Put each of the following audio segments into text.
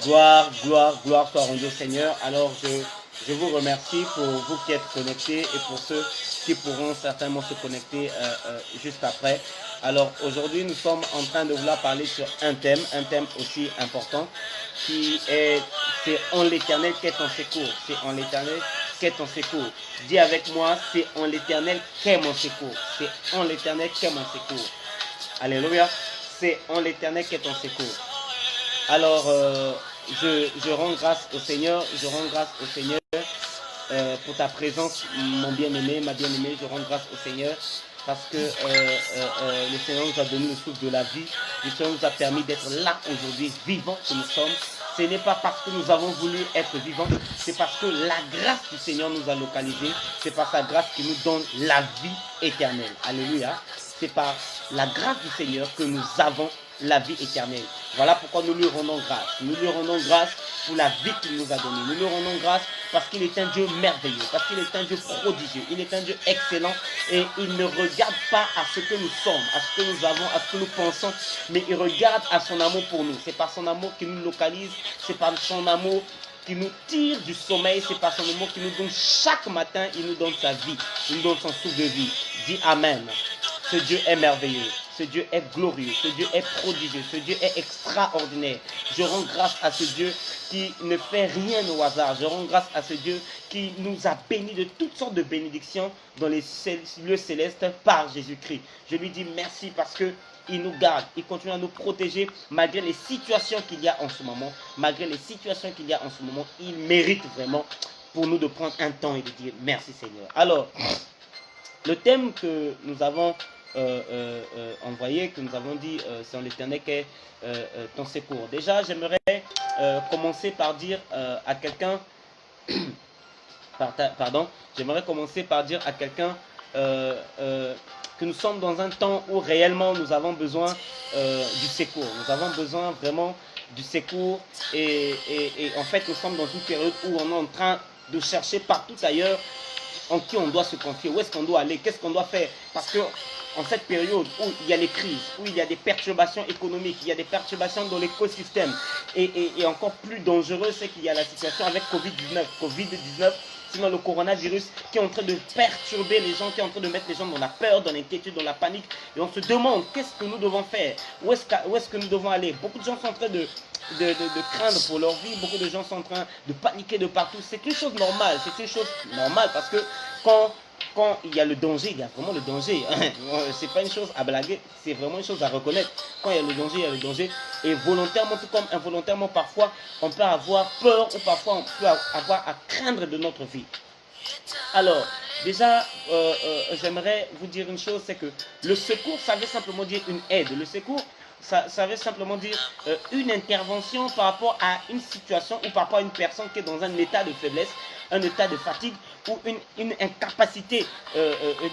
Gloire soit rendue au Seigneur. Alors, je vous remercie pour vous qui êtes connectés et pour ceux qui pourront certainement se connecter juste après. Alors, aujourd'hui, nous sommes en train de vouloir parler sur un thème aussi important, qui est, c'est en l'Éternel qu'est ton secours. C'est en l'Éternel qu'est ton secours. Dis avec moi, c'est en l'Éternel qu'est mon secours. C'est en l'Éternel qu'est mon secours. Alléluia. C'est en l'Éternel qu'est ton secours. Alors, je rends grâce au Seigneur, pour ta présence, mon bien-aimé, ma bien-aimée. Je rends grâce au Seigneur parce que le Seigneur nous a donné le souffle de la vie. Le Seigneur nous a permis d'être là aujourd'hui, vivants que nous sommes. Ce n'est pas parce que nous avons voulu être vivants, c'est parce que la grâce du Seigneur nous a localisés. C'est par sa grâce qui nous donne la vie éternelle. Alléluia. C'est par la grâce du Seigneur que nous avons la vie éternelle. Voilà pourquoi nous lui rendons grâce. Nous lui rendons grâce pour la vie qu'il nous a donnée. Nous lui rendons grâce parce qu'il est un Dieu merveilleux, parce qu'il est un Dieu prodigieux, il est un Dieu excellent et il ne regarde pas à ce que nous sommes, à ce que nous avons, à ce que nous pensons, mais il regarde à son amour pour nous. C'est par son amour qu'il nous localise, c'est par son amour qui nous tire du sommeil, c'est par son amour qui nous donne chaque matin, il nous donne sa vie, il nous donne son souffle de vie. Dis Amen. Ce Dieu est merveilleux, ce Dieu est glorieux, ce Dieu est prodigieux, ce Dieu est extraordinaire. Je rends grâce à ce Dieu qui ne fait rien au hasard. Je rends grâce à ce Dieu qui nous a bénis de toutes sortes de bénédictions dans les lieux célestes par Jésus-Christ. Je lui dis merci parce que il nous garde, il continue à nous protéger malgré les situations qu'il y a en ce moment. Malgré les situations qu'il y a en ce moment, il mérite vraiment pour nous de prendre un temps et de dire merci Seigneur. Alors, le thème que nous avons envoyé, que nous avons dit, c'est en l'Éternel qu'est ton secours. Déjà, j'aimerais commencer par dire à quelqu'un, j'aimerais commencer par dire à quelqu'un que nous sommes dans un temps où réellement nous avons besoin du secours. Nous avons besoin vraiment du secours et en fait nous sommes dans une période où on est en train de chercher partout ailleurs en qui on doit se confier, où est-ce qu'on doit aller, qu'est-ce qu'on doit faire. Parce que en cette période où il y a les crises, où il y a des perturbations économiques, il y a des perturbations dans l'écosystème, et encore plus dangereux, c'est qu'il y a la situation avec Covid-19, sinon le coronavirus qui est en train de perturber les gens, qui est en train de mettre les gens dans la peur, dans l'inquiétude, dans la panique. Et on se demande qu'est-ce que nous devons faire, où est-ce que nous devons aller. Beaucoup de gens sont en train de craindre pour leur vie, beaucoup de gens sont en train de paniquer de partout. C'est une chose normale, parce que quand il y a le danger, il y a vraiment le danger. C'est pas une chose à blaguer, c'est vraiment une chose à reconnaître. Quand il y a le danger, il y a le danger. Et volontairement, tout comme involontairement, parfois, on peut avoir peur ou parfois on peut avoir à craindre de notre vie. Alors, déjà, j'aimerais vous dire une chose, c'est que le secours, ça veut simplement dire une aide. Le secours, ça veut simplement dire une intervention par rapport à une situation ou par rapport à une personne qui est dans un état de faiblesse, un état de fatigue ou une incapacité.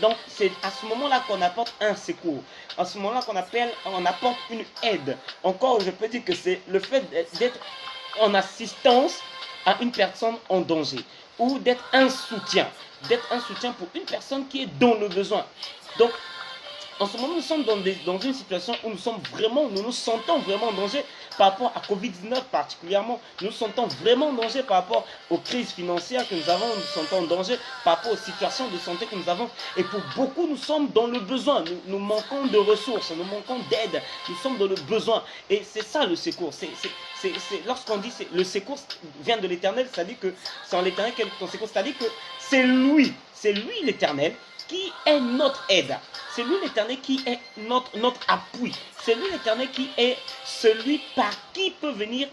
Donc, c'est à ce moment-là qu'on apporte un secours. À ce moment-là on apporte une aide. Encore, je peux dire que c'est le fait d'être en assistance à une personne en danger ou d'être un soutien pour une personne qui est dans le besoin. Donc, en ce moment, nous sommes dans une situation où nous nous sentons vraiment en danger par rapport à Covid-19 particulièrement. Nous nous sentons vraiment en danger par rapport aux crises financières que nous avons. Nous nous sentons en danger par rapport aux situations de santé que nous avons. Et pour beaucoup, nous sommes dans le besoin. Nous manquons de ressources, nous manquons d'aide. Nous sommes dans le besoin. Et c'est ça le secours. Lorsqu'on dit que le secours vient de l'Éternel, ça dit que c'est en l'Éternel qu'est ton secours. C'est-à-dire que c'est lui l'Éternel qui est notre aide. C'est lui l'Éternel qui est notre appui. C'est lui l'Éternel qui est celui par qui peut venir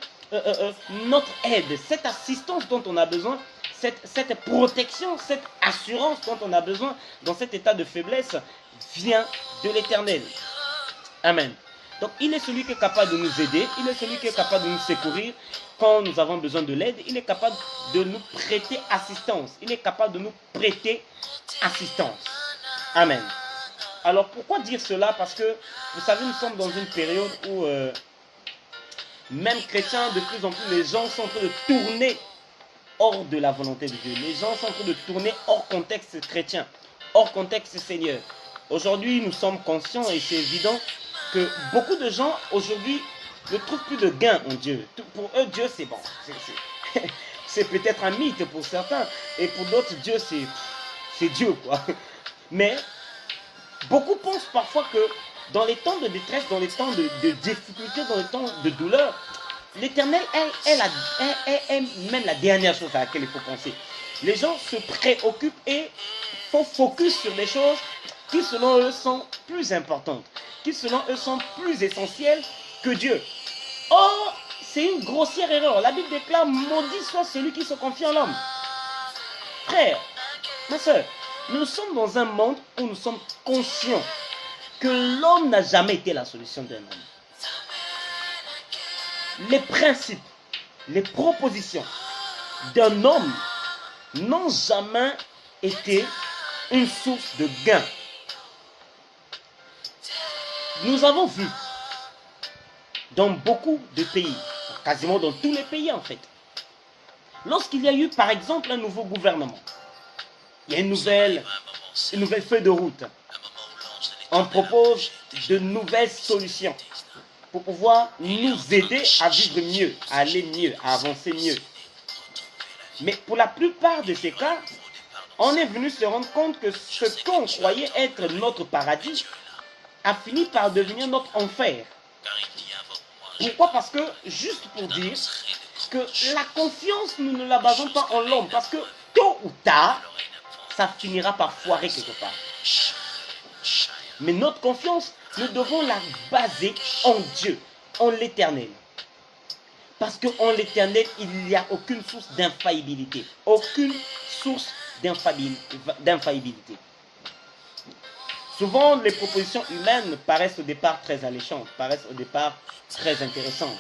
notre aide. Cette assistance dont on a besoin, cette protection, cette assurance dont on a besoin dans cet état de faiblesse vient de l'Éternel. Amen. Donc il est celui qui est capable de nous aider, il est celui qui est capable de nous secourir quand nous avons besoin de l'aide, il est capable de nous prêter assistance. Il est capable de nous prêter assistance. Amen. Alors pourquoi dire cela? Parce que vous savez, nous sommes dans une période où même chrétiens, de plus en plus, les gens sont en train de tourner hors de la volonté de Dieu. Les gens sont en train de tourner hors contexte chrétien, hors contexte Seigneur. Aujourd'hui, nous sommes conscients et c'est évident que beaucoup de gens aujourd'hui ne trouvent plus de gain en Dieu. Pour eux, Dieu, c'est bon. C'est peut-être un mythe pour certains. Et pour d'autres, Dieu, c'est Dieu, quoi. Mais beaucoup pensent parfois que dans les temps de détresse, dans les temps de difficulté, dans les temps de douleur, l'Éternel est même la dernière chose à laquelle il faut penser. Les gens se préoccupent et font focus sur des choses qui selon eux sont plus importantes, qui selon eux sont plus essentielles que Dieu. Or, c'est une grossière erreur. La Bible déclare, maudit soit celui qui se confie en l'homme. Frère, ma soeur, nous sommes dans un monde où nous sommes conscients que l'homme n'a jamais été la solution d'un homme. Les principes, les propositions d'un homme n'ont jamais été une source de gain. Nous avons vu dans beaucoup de pays, quasiment dans tous les pays en fait, lorsqu'il y a eu par exemple un nouveau gouvernement, il y a une nouvelle feuille de route, on propose de nouvelles solutions pour pouvoir nous aider à vivre mieux, à aller mieux, à avancer mieux. Mais pour la plupart de ces cas, on est venu se rendre compte que ce qu'on croyait être notre paradis a fini par devenir notre enfer. Pourquoi? Parce que, juste pour dire que la confiance, nous ne la basons pas en l'homme. Parce que tôt ou tard, ça finira par foirer quelque part. Mais notre confiance, nous devons la baser en Dieu, en l'Éternel. Parce qu'en l'Éternel, il n'y a aucune source d'infaillibilité. Aucune source d'infaillibilité. Souvent, les propositions humaines paraissent au départ très alléchantes, paraissent au départ très intéressantes.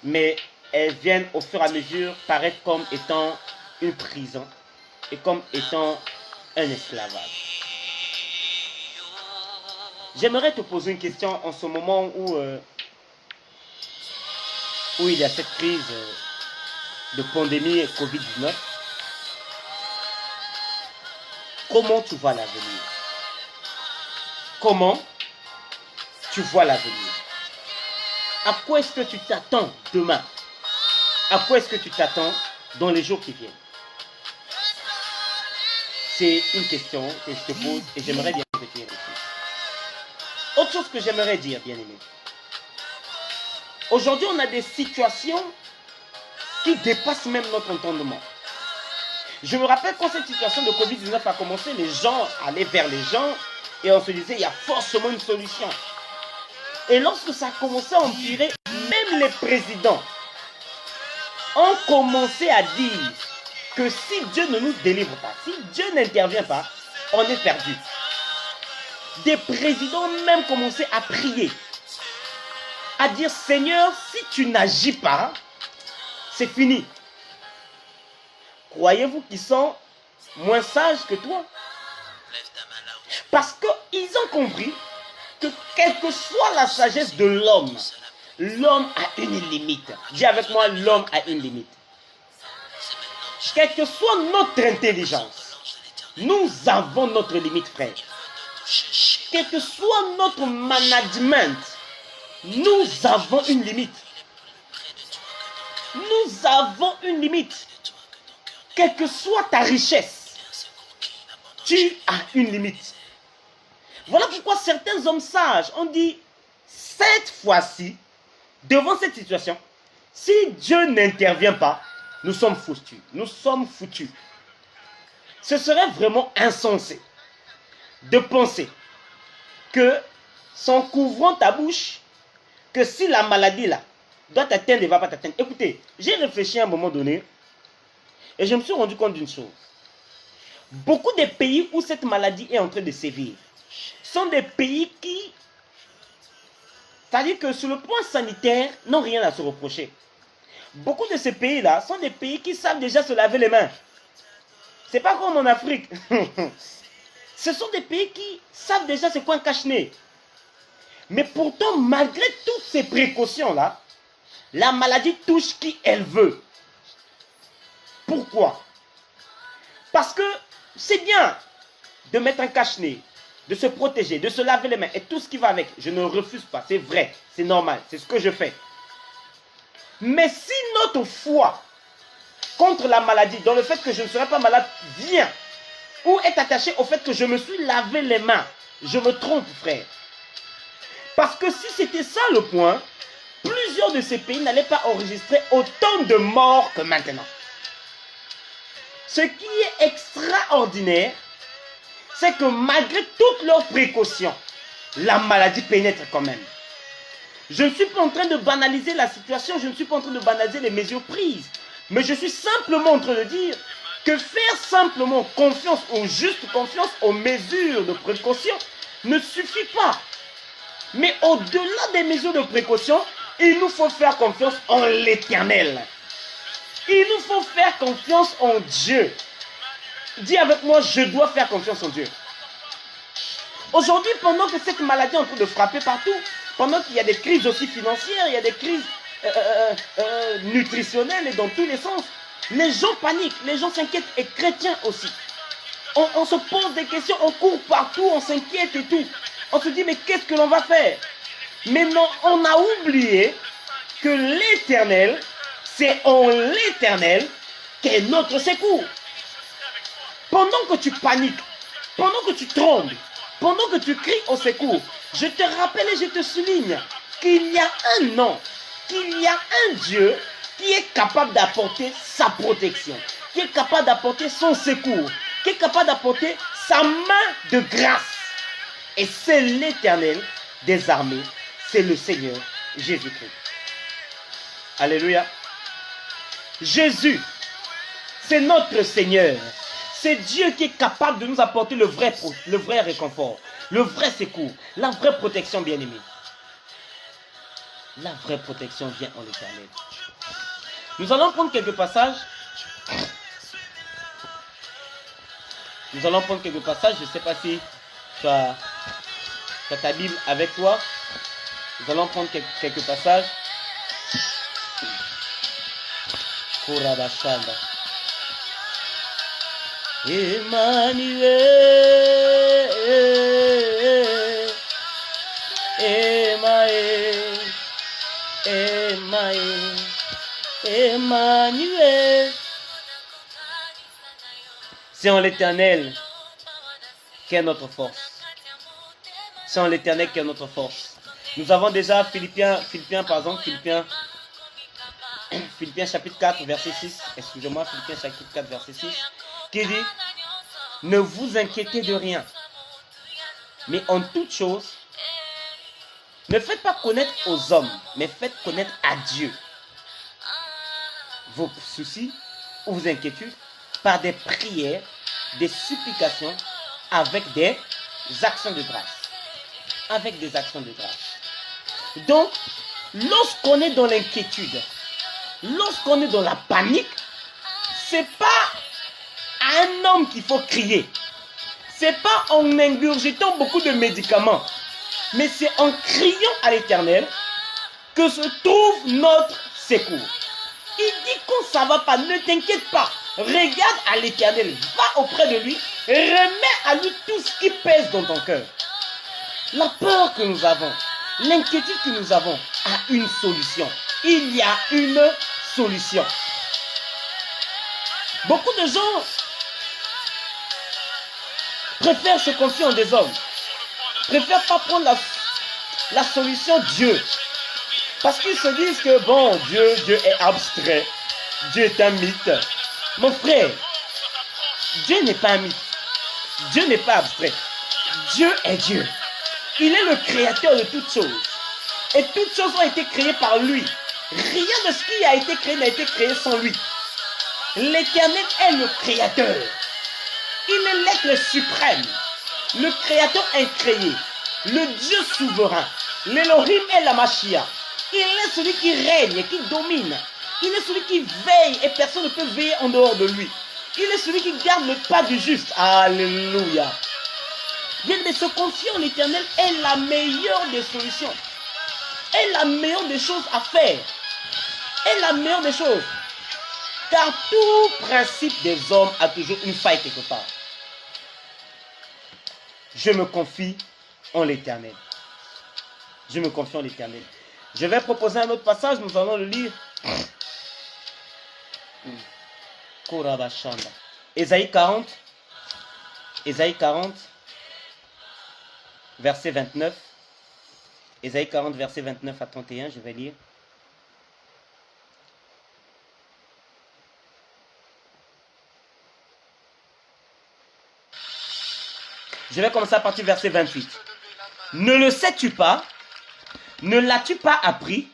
Mais elles viennent au fur et à mesure paraître comme étant une prison et comme étant un esclavage. J'aimerais te poser une question en ce moment où il y a cette crise de pandémie Covid-19. Comment tu vois l'avenir? Comment tu vois l'avenir? À quoi est-ce que tu t'attends demain? À quoi est-ce que tu t'attends dans les jours qui viennent? C'est une question que je te pose et j'aimerais bien que tu y réfléchisses. Autre chose que j'aimerais dire, bien aimé. Aujourd'hui, on a des situations qui dépassent même notre entendement. Je me rappelle quand cette situation de Covid-19 a commencé, les gens allaient vers les gens et on se disait, il y a forcément une solution. Et lorsque ça a commencé à empirer, même les présidents ont commencé à dire que si Dieu ne nous délivre pas, si Dieu n'intervient pas, on est perdu. Des présidents ont même commencé à prier, à dire, Seigneur, si tu n'agis pas, c'est fini. Croyez-vous qu'ils sont moins sages que toi? Parce qu'ils ont compris que quelle que soit la sagesse de l'homme, l'homme a une limite. Dis avec moi, l'homme a une limite. Quelle que soit notre intelligence, nous avons notre limite, frère. Quel que soit notre management, nous avons une limite. Nous avons une limite. Quelle que soit ta richesse, tu as une limite. Voilà pourquoi certains hommes sages ont dit, cette fois-ci, devant cette situation, si Dieu n'intervient pas, nous sommes foutus. Nous sommes foutus. Ce serait vraiment insensé de penser que, sans couvrant ta bouche, que si la maladie là doit t'atteindre, elle ne va pas t'atteindre. Écoutez, j'ai réfléchi à un moment donné et je me suis rendu compte d'une chose. Beaucoup des pays où cette maladie est en train de sévir sont des pays qui, c'est-à-dire que sur le plan sanitaire, n'ont rien à se reprocher. Beaucoup de ces pays-là sont des pays qui savent déjà se laver les mains. C'est pas comme en Afrique. Ce sont des pays qui savent déjà c'est quoi un cache-nez. Mais pourtant, malgré toutes ces précautions-là, la maladie touche qui elle veut. Pourquoi? Parce que c'est bien de mettre un cache-nez, de se protéger, de se laver les mains et tout ce qui va avec. Je ne refuse pas, c'est vrai, c'est normal, c'est ce que je fais. Mais si notre foi contre la maladie, dans le fait que je ne serai pas malade, vient ou est attachée au fait que je me suis lavé les mains, je me trompe, frère. Parce que si c'était ça le point, plusieurs de ces pays n'allaient pas enregistrer autant de morts que maintenant. Ce qui est extraordinaire, c'est que malgré toutes leurs précautions, la maladie pénètre quand même. Je ne suis pas en train de banaliser la situation, je ne suis pas en train de banaliser les mesures prises, mais je suis simplement en train de dire que faire simplement confiance, ou juste confiance aux mesures de précaution ne suffit pas. Mais au-delà des mesures de précaution, il nous faut faire confiance en l'Éternel. Il nous faut faire confiance en Dieu. Dis avec moi, je dois faire confiance en Dieu. Aujourd'hui, pendant que cette maladie est en train de frapper partout, pendant qu'il y a des crises aussi financières, il y a des crises nutritionnelles et dans tous les sens, les gens paniquent, les gens s'inquiètent, et chrétiens aussi. On se pose des questions, on court partout, on s'inquiète et tout. On se dit, mais qu'est-ce que l'on va faire? Mais non, on a oublié que l'Éternel, c'est en l'Éternel qu'est notre secours. Pendant que tu paniques, pendant que tu trembles, pendant que tu cries au secours, je te rappelle et je te souligne qu'il y a un nom, qu'il y a un Dieu qui est capable d'apporter sa protection, qui est capable d'apporter son secours, qui est capable d'apporter sa main de grâce. Et c'est l'Éternel des armées, c'est le Seigneur Jésus-Christ. Alléluia. Jésus, c'est notre Seigneur. C'est Dieu qui est capable de nous apporter le vrai réconfort, le vrai secours, la vraie protection, bien-aimée. La vraie protection vient en l'Éternel. Nous allons prendre quelques passages. Nous allons prendre quelques passages. Je ne sais pas si tu as ta Bible avec toi. Nous allons prendre quelques passages. Kurabashanda. Emmanuel, Emmanuel. C'est en l'Éternel qu'est notre force. C'est en l'Éternel qu'est notre force. Nous avons déjà Philippiens par exemple, Philippiens chapitre 4 verset 6, excusez-moi, Philippiens chapitre 4 verset 6, qui dit, ne vous inquiétez de rien, mais en toute chose, ne faites pas connaître aux hommes, mais faites connaître à Dieu vos soucis ou vos inquiétudes par des prières, des supplications, avec des actions de grâce. Avec des actions de grâce. Donc, lorsqu'on est dans l'inquiétude, lorsqu'on est dans la panique, c'est pas à un homme qu'il faut crier. C'est pas en ingurgitant beaucoup de médicaments, mais c'est en criant à l'Éternel que se trouve notre secours. Il dit quand ça va pas, ne t'inquiète pas. Regarde à l'Éternel, va auprès de lui, remets à lui tout ce qui pèse dans ton cœur. La peur que nous avons, l'inquiétude que nous avons a une solution. Il y a une solution. Beaucoup de gens préfèrent se confier en des hommes, préfèrent pas prendre la solution Dieu. Parce qu'ils se disent que bon, Dieu est abstrait, Dieu est un mythe. Mon frère, Dieu n'est pas un mythe, Dieu n'est pas abstrait, Dieu est Dieu. Il est le créateur de toutes choses. Et toutes choses ont été créées par lui. Rien de ce qui a été créé n'a été créé sans lui. L'Éternel est le créateur. Il est l'être suprême, le créateur incréé, le Dieu souverain. L'Élohim est la Mashiach. Il est celui qui règne, qui domine. Il est celui qui veille et personne ne peut veiller en dehors de lui. Il est celui qui garde le pas du juste. Alléluia. Bien, mais se confier en l'Éternel est la meilleure des solutions. Est la meilleure des choses à faire. Est la meilleure des choses. Car tout principe des hommes a toujours une faille quelque part. Je me confie en l'Éternel. Je me confie en l'Éternel. Je vais proposer un autre passage, nous allons le lire Korabashanda. Ésaïe 40. Ésaïe 40. Verset 29. Ésaïe 40, verset 29 à 31, je vais lire. Je vais commencer à partir du verset 28. Ne le sais-tu pas? Ne l'as-tu pas appris?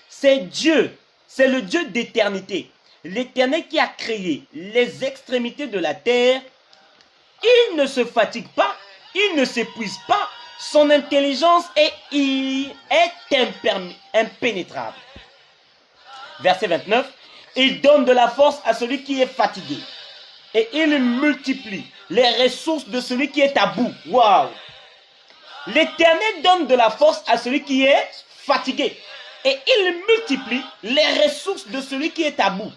C'est Dieu, c'est le Dieu d'éternité, l'Éternel qui a créé les extrémités de la terre. Il ne se fatigue pas, il ne s'épuise pas, son intelligence est impénétrable. Verset 29. Il donne de la force à celui qui est fatigué et il multiplie les ressources de celui qui est à bout. Waouh! L'Éternel donne de la force à celui qui est fatigué et il multiplie les ressources de celui qui est à bout.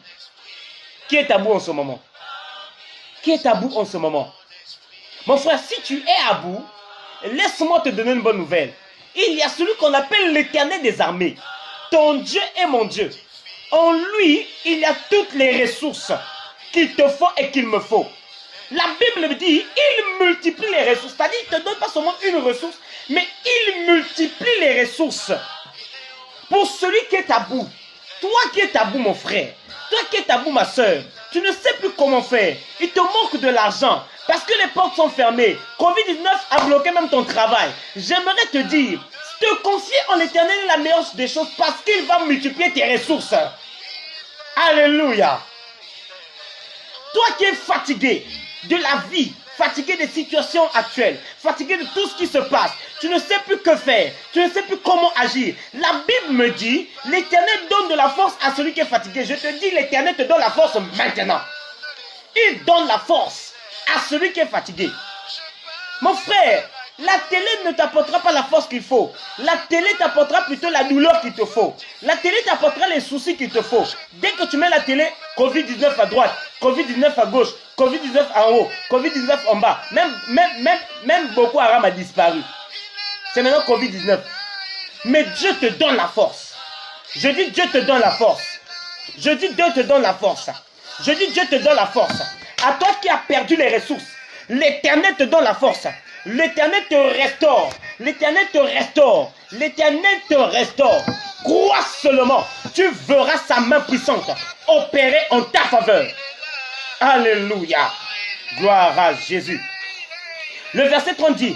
Qui est à bout en ce moment? Qui est à bout en ce moment? Mon frère, si tu es à bout, laisse-moi te donner une bonne nouvelle. Il y a celui qu'on appelle l'Éternel des armées. Ton Dieu est mon Dieu. En lui, il y a toutes les ressources qu'il te faut et qu'il me faut. La Bible me dit, il multiplie les ressources. C'est-à-dire, il ne te donne pas seulement une ressource, mais il multiplie les ressources. Pour celui qui est à bout, toi qui es à bout, mon frère, toi qui es à bout, ma soeur, tu ne sais plus comment faire. Il te manque de l'argent parce que les portes sont fermées. Covid-19 a bloqué même ton travail. J'aimerais te dire, te confier en l'Éternel est la meilleure des choses parce qu'il va multiplier tes ressources. Alléluia. Toi qui es fatigué de la vie, fatigué des situations actuelles, fatigué de tout ce qui se passe, tu ne sais plus que faire, tu ne sais plus comment agir. La Bible me dit, l'Éternel donne de la force à celui qui est fatigué. Je te dis, l'Éternel te donne la force maintenant. Il donne la force à celui qui est fatigué. Mon frère, la télé ne t'apportera pas la force qu'il faut. La télé t'apportera plutôt la douleur qu'il te faut. La télé t'apportera les soucis qu'il te faut. Dès que tu mets la télé, Covid-19 à droite, Covid-19 à gauche, Covid-19 en haut, Covid-19 en bas. Même Boko Haram a disparu. C'est maintenant Covid-19. Mais Dieu te donne la force. Je dis Dieu te donne la force. Je dis Dieu te donne la force. Je dis Dieu te donne la force. À toi qui as perdu les ressources, l'Éternel te donne la force. L'Éternel te restaure. L'Éternel te restaure. L'Éternel te restaure. Crois seulement. Tu verras sa main puissante opérer en ta faveur. Alléluia. Gloire à Jésus. Le verset 30 dit,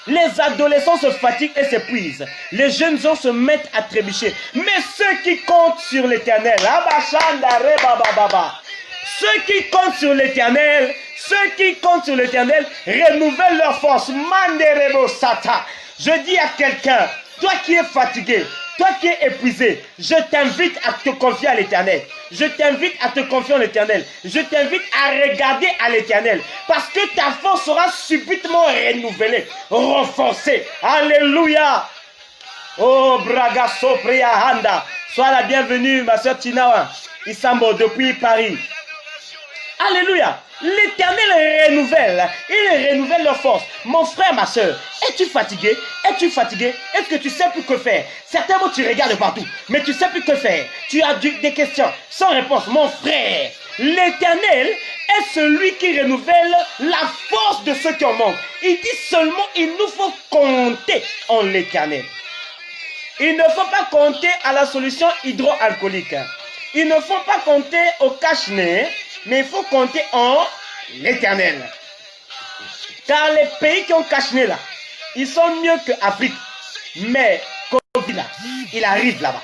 les adolescents se fatiguent et s'épuisent. Les jeunes gens se mettent à trébucher. Mais ceux qui comptent sur l'Éternel, ceux qui comptent sur l'Éternel, renouvellent leur force. Je dis à quelqu'un, toi qui es fatigué, toi qui es épuisé, je t'invite à te confier à l'Éternel. Je t'invite à te confier en l'Éternel. Je t'invite à regarder à l'Éternel. Parce que ta force sera subitement renouvelée, renforcée. Alléluia. Oh, Braga Sopria Handa. Sois la bienvenue, ma soeur Tinawa Isambo, depuis Paris. Alléluia. L'Éternel renouvelle. Il renouvelle leur force. Mon frère, ma soeur, es-tu fatigué? Es-tu fatigué? Est-ce que tu sais plus que faire? Certainement, tu regardes partout, mais tu sais plus que faire. Tu as des questions sans réponse. Mon frère, l'Éternel est celui qui renouvelle la force de ceux qui en manquent. Il dit seulement, il nous faut compter en l'Éternel. Il ne faut pas compter à la solution hydroalcoolique. Il ne faut pas compter au cache-nez. Mais il faut compter en l'Éternel. Car les pays qui ont caché là, ils sont mieux que l'Afrique. Mais Covid là, il arrive là-bas.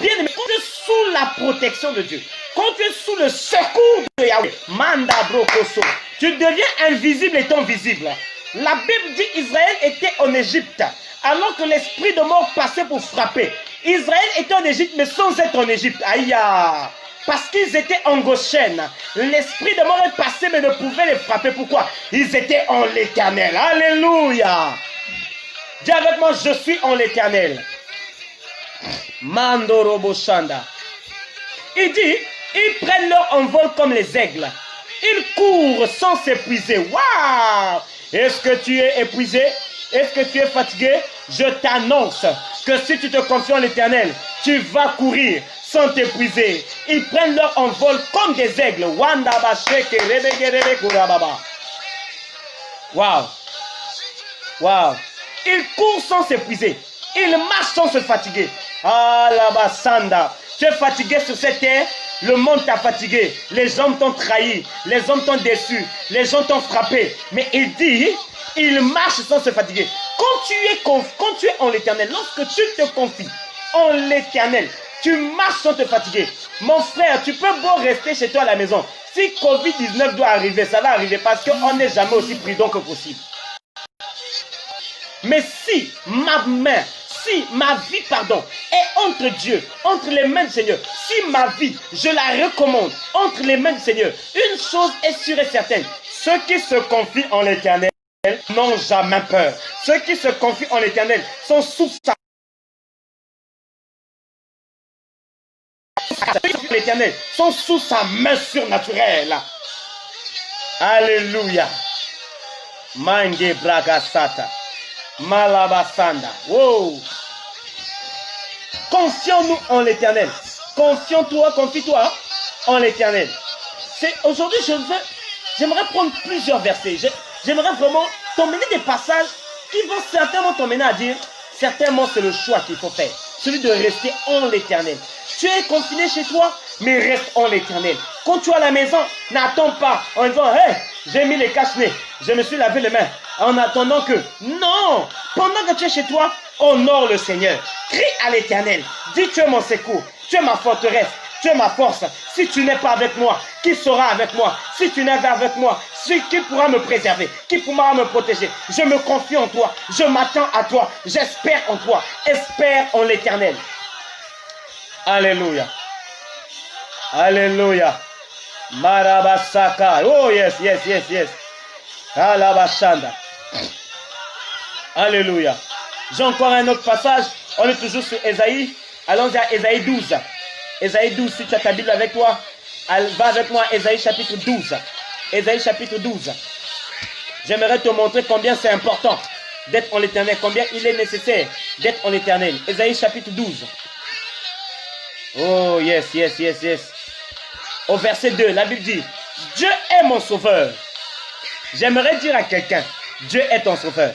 Bien aimé, quand tu es sous la protection de Dieu, quand tu es sous le secours de Yahweh, Manda Brokoso, tu deviens invisible étant visible. La Bible dit Israël était en Égypte, alors que l'esprit de mort passait pour frapper. Israël était en Égypte, mais sans être en Égypte. Aïe! Parce qu'ils étaient en Goshen. L'esprit de mort est passé, mais ne pouvait les frapper. Pourquoi? Ils étaient en l'Éternel. Alléluia. Dis avec moi, je suis en l'Éternel. Mandorobo Shanda. Il dit, ils prennent leur envol comme les aigles. Ils courent sans s'épuiser. Waouh! Est-ce que tu es épuisé? Est-ce que tu es fatigué? Je t'annonce que si tu te confies en l'Éternel, tu vas courir sont épuisés. Ils prennent leur envol comme des aigles. Waouh. Waouh. Ils courent sans s'épuiser. Ils marchent sans se fatiguer. Ah la basanda. Tu es fatigué sur cette terre. Le monde t'a fatigué. Les hommes t'ont trahi. Les hommes t'ont déçu. Les gens t'ont frappé. Mais il dit, il marche sans se fatiguer. Quand tu es en l'éternel, lorsque tu te confies en l'éternel, tu marches sans te fatiguer. Mon frère, tu peux beau rester chez toi à la maison. Si Covid-19 doit arriver, ça va arriver parce qu'on n'est jamais aussi prudent que possible. Mais si ma vie, est entre Dieu, entre les mains du Seigneur, si ma vie, je la recommande entre les mains du Seigneur, une chose est sûre et certaine, ceux qui se confient en l'éternel n'ont jamais peur. Ceux qui se confient en l'éternel sont sous sa l'éternel sont sous sa main surnaturelle. Alléluia. Mange bragasata. Malabasanda. Wow. Confions-nous en l'éternel. Confie-toi en l'éternel. Aujourd'hui, j'aimerais prendre plusieurs versets. J'aimerais vraiment t'emmener des passages qui vont certainement t'emmener à dire, certainement c'est le choix qu'il faut faire. Celui de rester en l'éternel. Tu es confiné chez toi, mais reste en l'éternel. Quand tu es à la maison, n'attends pas en disant, hey, j'ai mis les cache-nez, je me suis lavé les mains, en attendant que... Non! Pendant que tu es chez toi, honore le Seigneur. Crie à l'éternel. Dis, tu es mon secours, tu es ma forteresse, tu es ma force. Si tu n'es pas avec moi, qui sera avec moi? Si tu n'es pas avec moi, qui pourra me préserver? Qui pourra me protéger? Je me confie en toi, je m'attends à toi, j'espère en toi. Espère en l'éternel. Alléluia. Alléluia. Marabasaka. Oh yes. Alabashanda. Alléluia. J'ai encore un autre passage. On est toujours sur Ésaïe. Allons à Ésaïe 12. Ésaïe 12, si tu as ta Bible avec toi, va avec moi à Ésaïe chapitre 12. Ésaïe chapitre 12. J'aimerais te montrer combien c'est important d'être en l'éternel, combien il est nécessaire d'être en l'éternel. Ésaïe chapitre 12. Oh yes. Au verset 2, la Bible dit, Dieu est mon sauveur. J'aimerais dire à quelqu'un, Dieu est ton sauveur.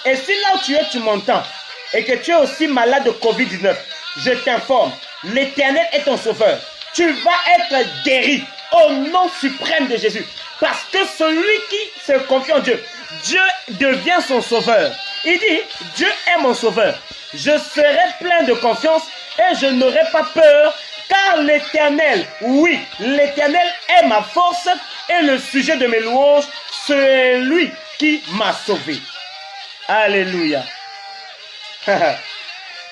Et si là où tu es, tu m'entends, et que tu es aussi malade de Covid-19, je t'informe, l'éternel est ton sauveur. Tu vas être guéri au nom suprême de Jésus. Parce que celui qui se confie en Dieu, Dieu devient son sauveur. Il dit, Dieu est mon sauveur. Je serai plein de confiance et je n'aurai pas peur, car l'éternel, oui, l'éternel est ma force et le sujet de mes louanges, c'est lui qui m'a sauvé. Alléluia.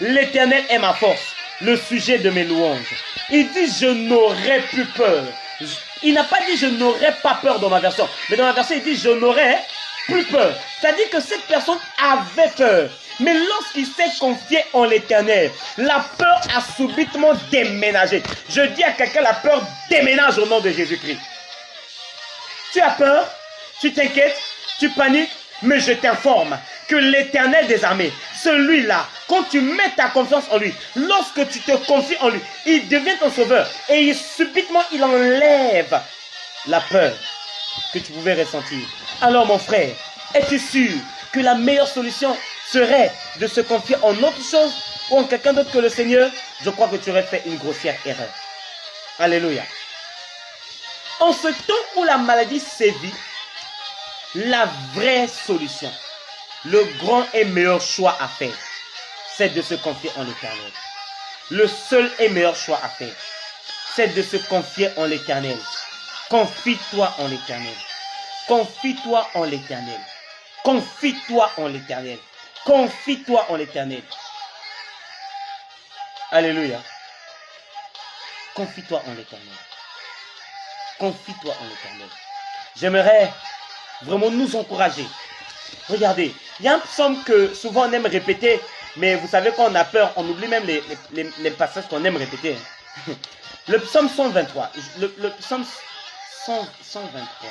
L'éternel est ma force, le sujet de mes louanges. Il dit, je n'aurai plus peur. Il n'a pas dit, je n'aurai pas peur dans ma version. Mais dans la version, il dit, je n'aurai plus peur. C'est-à-dire que cette personne avait peur. Mais lorsqu'il s'est confié en l'éternel, la peur a subitement déménagé. Je dis à quelqu'un, la peur déménage au nom de Jésus-Christ. Tu as peur, tu t'inquiètes, tu paniques, mais je t'informe que l'éternel des armées, celui-là, quand tu mets ta confiance en lui, lorsque tu te confies en lui, il devient ton sauveur et subitement il enlève la peur que tu pouvais ressentir. Alors mon frère, es-tu sûr que la meilleure solution serait de se confier en autre chose ou en quelqu'un d'autre que le Seigneur? Je crois que tu aurais fait une grossière erreur. Alléluia. En ce temps où la maladie sévit, la vraie solution, le grand et meilleur choix à faire, c'est de se confier en l'éternel. Le seul et meilleur choix à faire, c'est de se confier en l'éternel. Confie-toi en l'éternel. Confie-toi en l'éternel. Confie-toi en l'éternel. Confie-toi en l'éternel. Alléluia. Confie-toi en l'éternel. Confie-toi en l'éternel. J'aimerais vraiment nous encourager. Regardez, il y a un psaume que souvent on aime répéter, mais vous savez quand on a peur, on oublie même les passages qu'on aime répéter. Le psaume 123. Le psaume 123.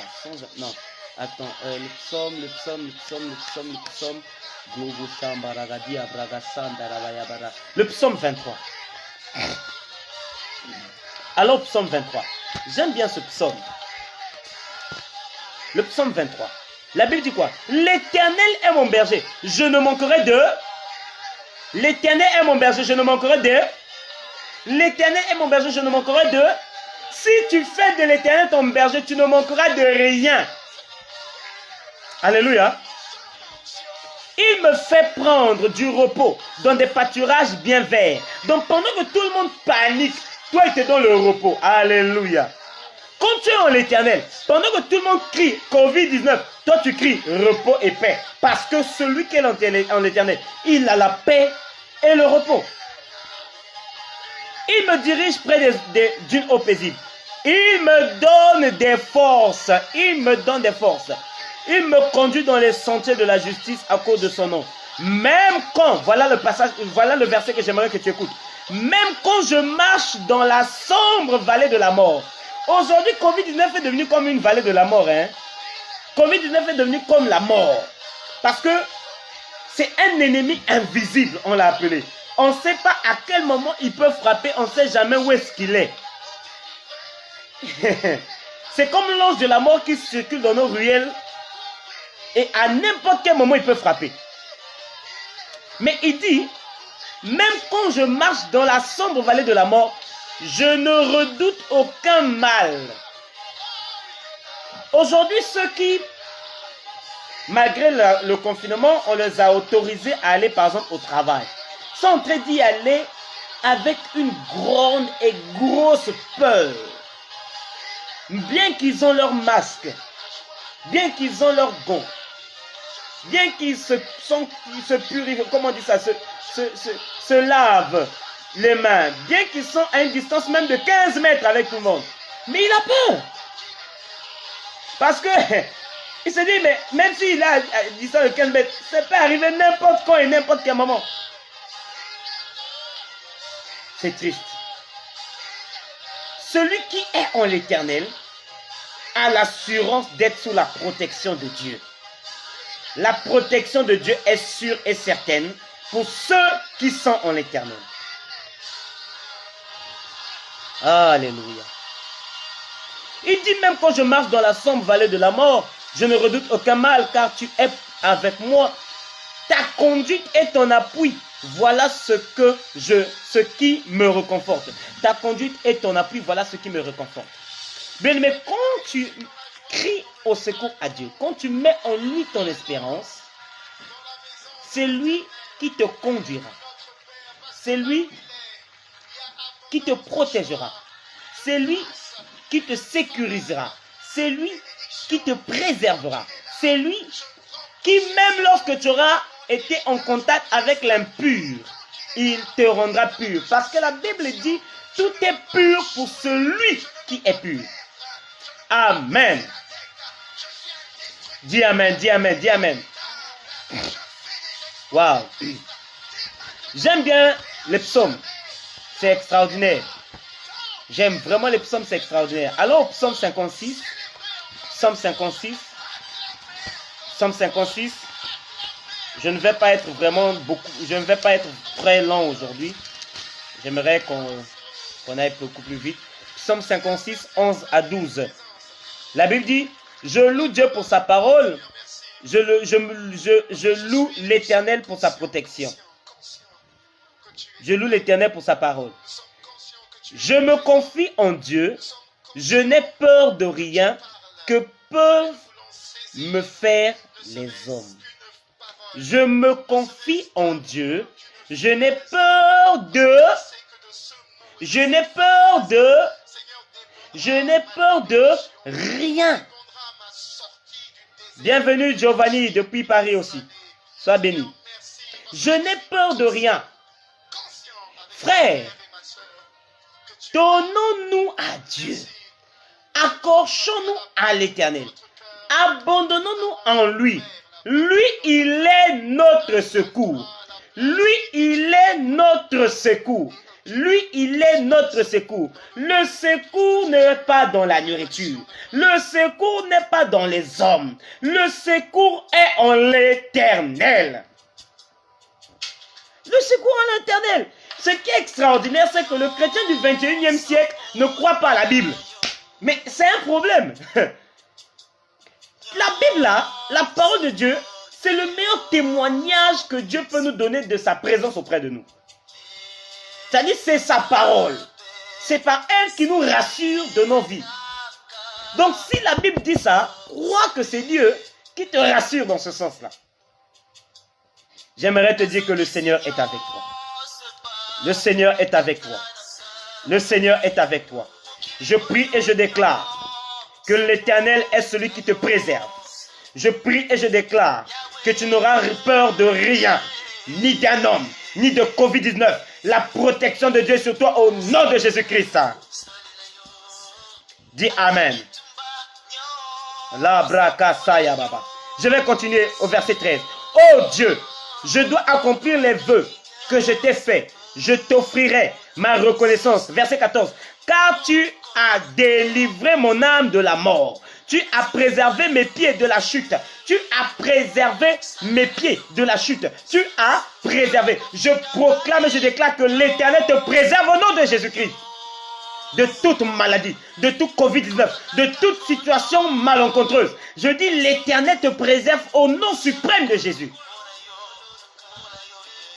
Non, attends. Le psaume 23. Alors, psaume 23. J'aime bien ce psaume. Le psaume 23. La Bible dit quoi? L'Éternel est mon berger. Je ne manquerai de... L'Éternel est mon berger. Je ne manquerai de... L'Éternel est mon berger. Je ne manquerai de... Si tu fais de l'Éternel ton berger, tu ne manqueras de rien. Alléluia. Il me fait prendre du repos dans des pâturages bien verts. Donc pendant que tout le monde panique, toi il te donne le repos. Alléluia. Quand tu es en l'Éternel, pendant que tout le monde crie Covid-19, toi tu cries repos et paix. Parce que celui qui est en l'Éternel, il a la paix et le repos. Il me dirige près d'une eau paisible. Il me donne des forces. Il me donne des forces. Il me conduit dans les sentiers de la justice à cause de son nom. Même quand, voilà le passage, voilà le verset que j'aimerais que tu écoutes. Même quand je marche dans la sombre vallée de la mort. Aujourd'hui, Covid-19 est devenu comme une vallée de la mort. Hein? Covid-19 est devenu comme la mort. Parce que c'est un ennemi invisible, on l'a appelé. On ne sait pas à quel moment il peut frapper, on ne sait jamais où est-ce qu'il est. C'est comme l'ange de la mort qui circule dans nos ruelles. Et à n'importe quel moment, il peut frapper. Mais il dit, même quand je marche dans la sombre vallée de la mort, je ne redoute aucun mal. Aujourd'hui, ceux qui, malgré le confinement, on les a autorisés à aller par exemple au travail, sont en train d'y aller avec une grande et grosse peur. Bien qu'ils ont leur masque, bien qu'ils ont leur gants, bien qu'ils se purifient, comment on dit ça, se lavent les mains, bien qu'ils sont à une distance même de 15 mètres avec tout le monde. Mais il a peur. Parce que il se dit, mais même s'il a à distance de 15 mètres, ça peut arriver n'importe quand et n'importe quel moment. C'est triste. Celui qui est en l'Éternel a l'assurance d'être sous la protection de Dieu. La protection de Dieu est sûre et certaine pour ceux qui sont en l'Éternel. Alléluia. Il dit même quand je marche dans la sombre vallée de la mort, je ne redoute aucun mal car tu es avec moi. Ta conduite est ton appui. Voilà ce qui me réconforte. Ta conduite est ton appui. Voilà ce qui me réconforte. Bien, mais quand tu cries au secours à Dieu, quand tu mets en lui ton espérance, c'est lui qui te conduira. C'est lui qui te protégera. C'est lui qui te sécurisera. C'est lui qui te préservera. C'est lui qui, même lorsque tu auras été en contact avec l'impur, il te rendra pur. Parce que la Bible dit, tout est pur pour celui qui est pur. Amen. Dis amen, dis amen, dis amen. Waouh. J'aime bien les psaumes. C'est extraordinaire. J'aime vraiment les psaumes, c'est extraordinaire. Alors, psaume 56. Psaume 56. Psaume 56. Je ne vais pas être vraiment beaucoup, je ne vais pas être très lent aujourd'hui. J'aimerais qu'on aille beaucoup plus vite. Psaume 56, 11 à 12. La Bible dit, je loue Dieu pour sa parole. Je loue l'Éternel pour sa protection. Je loue l'Éternel pour sa parole. Je me confie en Dieu. Je n'ai peur de rien que peuvent me faire les hommes. Je me confie en Dieu. Je n'ai peur de rien. Bienvenue Giovanni depuis Paris aussi. Sois béni. Je n'ai peur de rien. Frère, donnons-nous à Dieu. Accrochons-nous à l'Éternel. Abandonnons-nous en lui. Lui, il est notre secours. Lui, il est notre secours. Lui, il est notre secours. Le secours n'est pas dans la nourriture. Le secours n'est pas dans les hommes. Le secours est en l'Éternel. Le secours en l'Éternel. Ce qui est extraordinaire, c'est que le chrétien du 21e siècle ne croit pas à la Bible. Mais c'est un problème. La Bible, là, la parole de Dieu, c'est le meilleur témoignage que Dieu peut nous donner de sa présence auprès de nous. C'est-à-dire, c'est sa parole. C'est par elle qui nous rassure de nos vies. Donc, si la Bible dit ça, crois que c'est Dieu qui te rassure dans ce sens-là. J'aimerais te dire que le Seigneur est avec toi. Le Seigneur est avec toi. Le Seigneur est avec toi. Je prie et je déclare que l'Éternel est celui qui te préserve. Je prie et je déclare que tu n'auras peur de rien, ni d'un homme, ni de Covid-19. La protection de Dieu est sur toi au nom de Jésus-Christ. Dis Amen. La brakasaya baba. Je vais continuer au verset 13. Oh Dieu, je dois accomplir les vœux que je t'ai faits. Je t'offrirai ma reconnaissance. Verset 14. Car tu as délivré mon âme de la mort. Tu as préservé mes pieds de la chute. Tu as préservé mes pieds de la chute. Tu as préservé. Je proclame et je déclare que l'Éternel te préserve au nom de Jésus-Christ. De toute maladie, de tout Covid-19, de toute situation malencontreuse. Je dis l'Éternel te préserve au nom suprême de Jésus.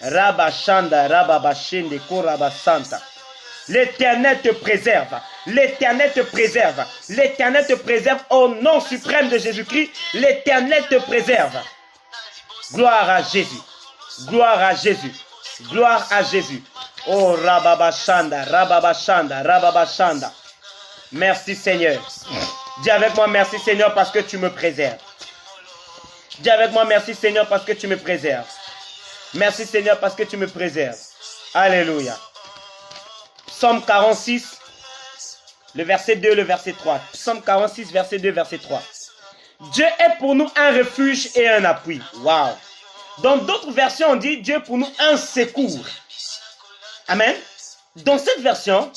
Rabashanda, Rababashende, Korabasanta. L'Éternel te préserve. L'Éternel te préserve. L'Éternel te préserve au nom suprême de Jésus-Christ. L'Éternel te préserve. Gloire à Jésus. Gloire à Jésus. Gloire à Jésus. Oh Rababashanda, Rababashanda, Rababashanda. Merci Seigneur. Dis avec moi merci Seigneur parce que tu me préserves. Dis avec moi merci Seigneur parce que tu me préserves. Merci Seigneur parce que tu me préserves. Alléluia. Psaume 46, le verset 2, le verset 3. Psaume 46, verset 2, verset 3. Dieu est pour nous un refuge et un appui. Waouh. Dans d'autres versions, on dit Dieu est pour nous un secours. Amen. Dans cette version,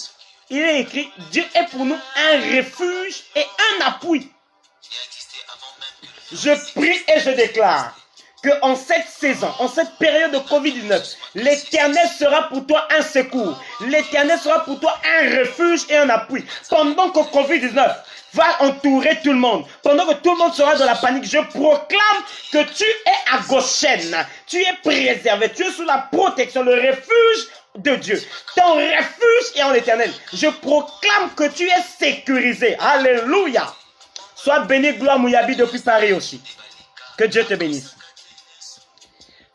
il est écrit Dieu est pour nous un refuge et un appui. Je prie et je déclare qu'en cette saison, en cette période de Covid-19, l'Éternel sera pour toi un secours. L'Éternel sera pour toi un refuge et un appui. Pendant que Covid-19 va entourer tout le monde, pendant que tout le monde sera dans la panique, je proclame que tu es à Goshen. Tu es préservé, tu es sous la protection, le refuge de Dieu. Ton refuge est en l'Éternel. Je proclame que tu es sécurisé. Alléluia. Sois béni, gloire Mouyabi depuis Paris aussi. Que Dieu te bénisse.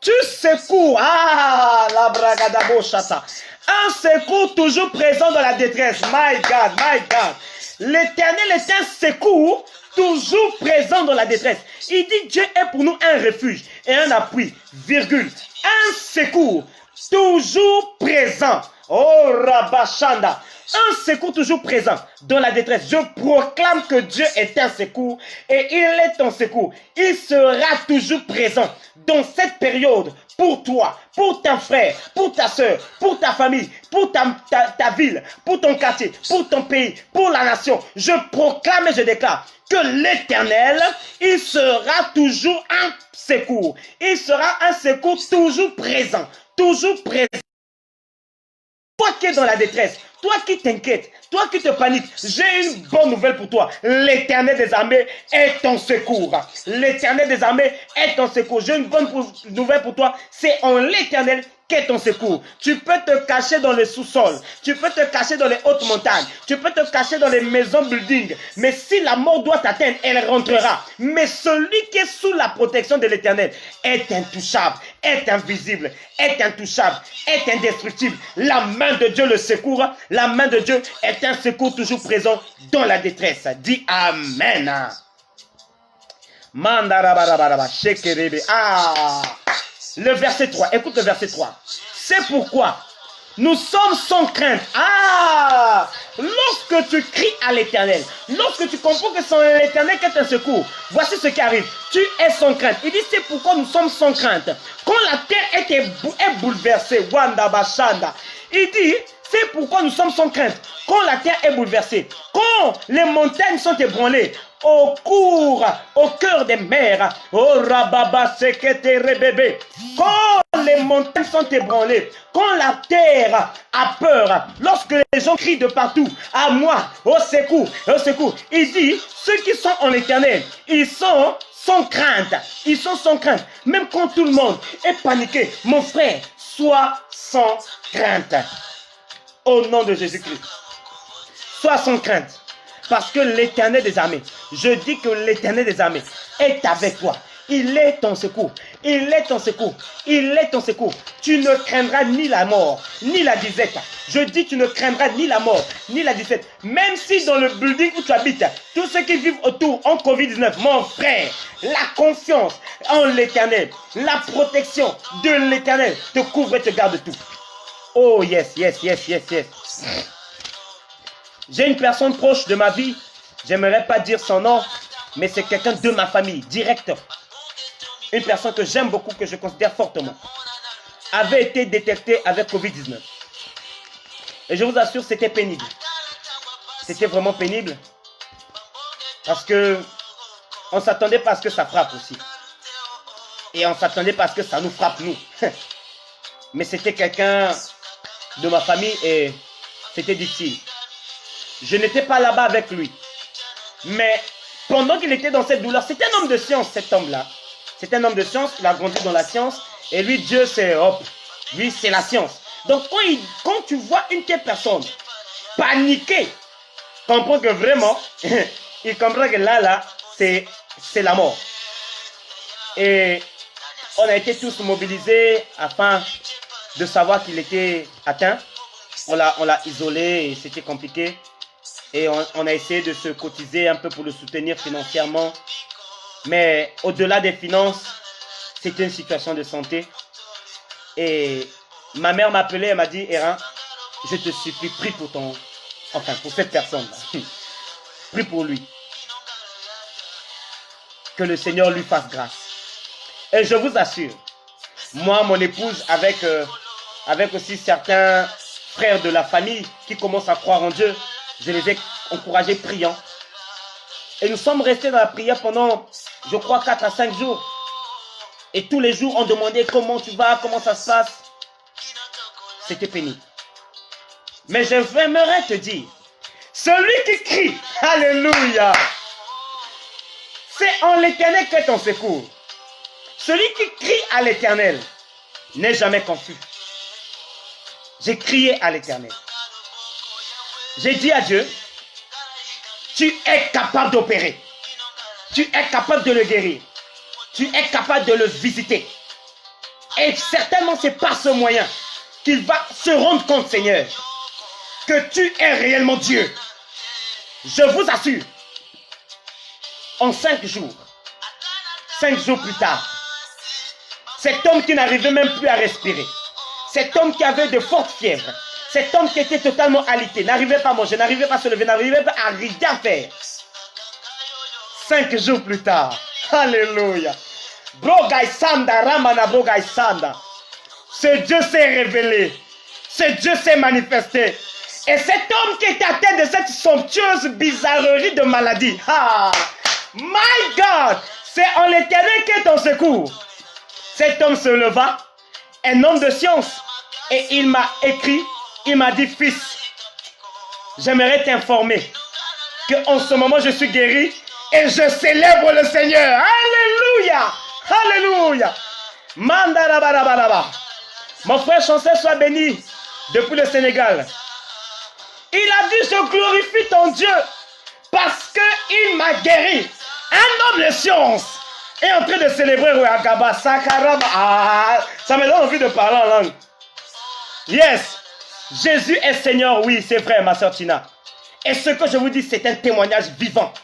Tu secours, la bragadabo chata. Un secours toujours présent dans la détresse. My God, my God. L'Éternel est un secours toujours présent dans la détresse. Il dit Dieu est pour nous un refuge et un appui, virgule. Un secours toujours présent. Oh Rabashanda. Un secours toujours présent dans la détresse. Je proclame que Dieu est un secours et il est ton secours. Il sera toujours présent dans cette période pour toi, pour ton frère, pour ta soeur, pour ta famille, pour ta ville, pour ton quartier, pour ton pays, pour la nation. Je proclame et je déclare que l'Éternel, il sera toujours un secours. Il sera un secours toujours présent, toujours présent. Toi qui es dans la détresse, toi qui t'inquiètes, toi qui te paniques, j'ai une bonne nouvelle pour toi. L'Éternel des armées est ton secours. L'Éternel des armées est ton secours. J'ai une bonne nouvelle pour toi. C'est en l'Éternel qu'est ton secours. Tu peux te cacher dans les sous-sols. Tu peux te cacher dans les hautes montagnes. Tu peux te cacher dans les maisons building. Mais si la mort doit t'atteindre, elle rentrera. Mais celui qui est sous la protection de l'Éternel est intouchable, est invisible, est intouchable, est indestructible. La main de Dieu le secourt. La main de Dieu est un secours toujours présent dans la détresse. Dis Amen. Le verset 3, écoute le verset 3. C'est pourquoi nous sommes sans crainte. Lorsque tu cries à l'Éternel, lorsque tu comprends que c'est l'Éternel qui est un secours, voici ce qui arrive. Tu es sans crainte. Il dit c'est pourquoi nous sommes sans crainte. Quand la terre est bouleversée, Wanda Bashanda, il dit c'est pourquoi nous sommes sans crainte. Quand la terre est bouleversée, quand les montagnes sont ébranlées, au cœur des mers, oh Rababa Sekete Rebebe, quand les montagnes sont ébranlées, quand la terre a peur, lorsque les gens crient de partout, à moi, au secours, il dit, ceux qui sont en l'Éternel, ils sont sans crainte, ils sont sans crainte, même quand tout le monde est paniqué, mon frère, sois sans crainte, au nom de Jésus-Christ, sois sans crainte, parce que l'Éternel des armées, je dis que l'Éternel des armées est avec toi. Il est ton secours. Il est ton secours. Il est ton secours. Tu ne craindras ni la mort, ni la disette. Je dis tu ne craindras ni la mort, ni la disette. Même si dans le building où tu habites, tous ceux qui vivent autour en Covid-19, mon frère, la confiance en l'Éternel, la protection de l'Éternel te couvre et te garde tout. Oh yes, yes, yes, yes, yes. J'ai une personne proche de ma vie, j'aimerais pas dire son nom, mais c'est quelqu'un de ma famille, direct. Une personne que j'aime beaucoup, que je considère fortement, avait été détectée avec Covid-19. Et je vous assure, c'était pénible. C'était vraiment pénible. Parce que on ne s'attendait pas à ce que ça frappe aussi. Et on ne s'attendait pas à ce que ça nous frappe, nous. Mais c'était quelqu'un de ma famille et c'était difficile. Je n'étais pas là-bas avec lui. Mais pendant qu'il était dans cette douleur, c'était un homme de science, cet homme-là. C'est un homme de science, il a grandi dans la science. Et lui, Dieu, c'est hop. Lui, c'est la science. Donc, quand tu vois une telle personne paniquer, comprends que vraiment, il comprend que là, c'est la mort. Et on a été tous mobilisés afin de savoir qu'il était atteint. On l'a isolé et c'était compliqué. Et on a essayé de se cotiser un peu pour le soutenir financièrement. Mais au-delà des finances, c'était une situation de santé. Et ma mère m'a appelé, elle m'a dit, Hérin, je te supplie, prie pour pour cette personne-là. Prie pour lui. Que le Seigneur lui fasse grâce. Et je vous assure, moi, mon épouse, avec aussi certains frères de la famille qui commencent à croire en Dieu, je les ai encouragés priant. Et nous sommes restés dans la prière pendant, je crois, 4 à 5 jours. Et tous les jours, on demandait comment tu vas, comment ça se passe. C'était pénible. Mais j'aimerais te dire, celui qui crie, alléluia, c'est en l'Éternel qu'est ton secours. Celui qui crie à l'Éternel n'est jamais confus. J'ai crié à l'Éternel. J'ai dit à Dieu, tu es capable d'opérer. Tu es capable de le guérir. Tu es capable de le visiter. Et certainement, c'est par ce moyen qu'il va se rendre compte, Seigneur, que tu es réellement Dieu. Je vous assure, en 5 jours plus tard, cet homme qui n'arrivait même plus à respirer, cet homme qui avait de fortes fièvres, cet homme qui était totalement alité, n'arrivait pas à manger, n'arrivait pas à se lever, n'arrivait pas à rien faire. 5 jours plus tard, alléluia, Brogaïsanda, Ramana Brogaïsanda, ce Dieu s'est révélé, ce Dieu s'est manifesté. Et cet homme qui était atteint de cette somptueuse bizarrerie de maladie, my God, c'est en l'Éternel qui est ton secours. Cet homme se leva, un homme de science, et il m'a écrit, il m'a dit, fils, j'aimerais t'informer qu'en ce moment je suis guéri et je célèbre le Seigneur. Alléluia, alléluia. Mandarabarabara. Mon frère Chancel soit béni depuis le Sénégal. Il a dit, je glorifie ton Dieu parce qu'il m'a guéri. Un homme de science est en train de célébrer Ruagaba, Sakaraba. Ça me donne envie de parler en langue. Yes, Jésus est Seigneur, oui, c'est vrai, ma soeur Tina. Et ce que je vous dis, c'est un témoignage vivant.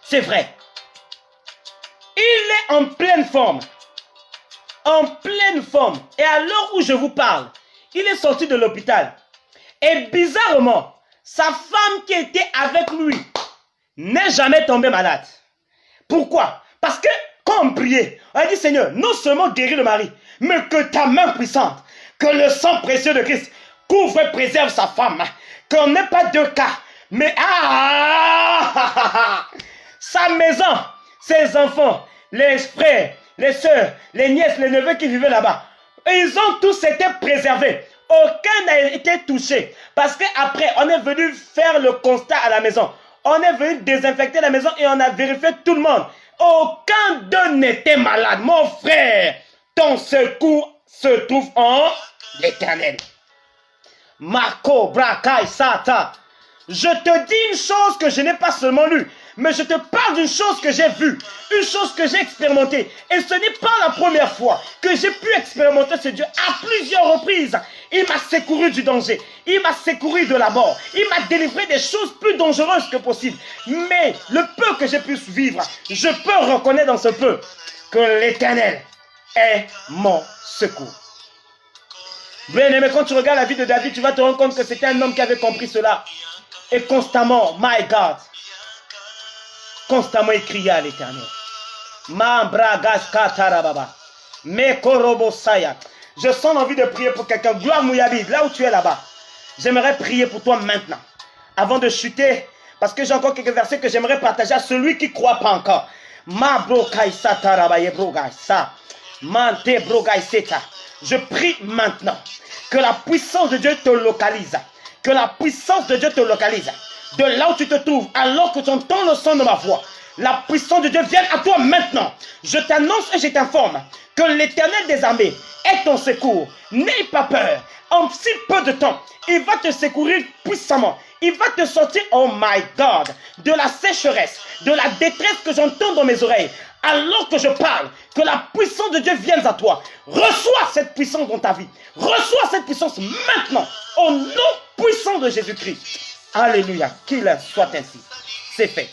C'est vrai. Il est en pleine forme. En pleine forme. Et à l'heure où je vous parle, il est sorti de l'hôpital. Et bizarrement, sa femme qui était avec lui n'est jamais tombée malade. Pourquoi? Parce que quand on priait, on a dit, Seigneur, non seulement guéris le mari, mais que ta main puissante, que le sang précieux de Christ couvre et préserve sa femme. Qu'on n'ait pas 2 cas, mais sa maison, ses enfants, les frères, les soeurs, les nièces, les neveux qui vivaient là-bas. Ils ont tous été préservés. Aucun n'a été touché. Parce qu'après, on est venu faire le constat à la maison. On est venu désinfecter la maison et on a vérifié tout le monde. Aucun d'eux n'était malade. Mon frère, ton secours se trouve en l'Éternel. Marco, Brakai, Sata. Je te dis une chose que je n'ai pas seulement lue, mais je te parle d'une chose que j'ai vue, une chose que j'ai expérimentée. Et ce n'est pas la première fois que j'ai pu expérimenter ce Dieu à plusieurs reprises. Il m'a secouru du danger, il m'a secouru de la mort, il m'a délivré des choses plus dangereuses que possible. Mais le peu que j'ai pu vivre, je peux reconnaître dans ce peu que l'Éternel est mon secours. Bien aimé, quand tu regardes la vie de David, tu vas te rendre compte que c'était un homme qui avait compris cela. Et constamment, my God, constamment il criait à l'Éternel. Je sens l'envie de prier pour quelqu'un. Gloire Mouyabid, là où tu es là-bas. J'aimerais prier pour toi maintenant. Avant de chuter, parce que j'ai encore quelques versets que j'aimerais partager à celui qui ne croit pas encore. Je prie maintenant que la puissance de Dieu te localise. Que la puissance de Dieu te localise. De là où tu te trouves, alors que tu entends le son de ma voix, la puissance de Dieu vienne à toi maintenant. Je t'annonce et je t'informe que l'Éternel des armées est ton secours. N'aie pas peur. En si peu de temps, il va te secourir puissamment. Il va te sortir, oh my God, de la sécheresse, de la détresse que j'entends dans mes oreilles. Alors que je parle, que la puissance de Dieu vienne à toi. Reçois cette puissance dans ta vie. Reçois cette puissance maintenant. Au nom puissant de Jésus-Christ. Alléluia. Qu'il soit ainsi. C'est fait.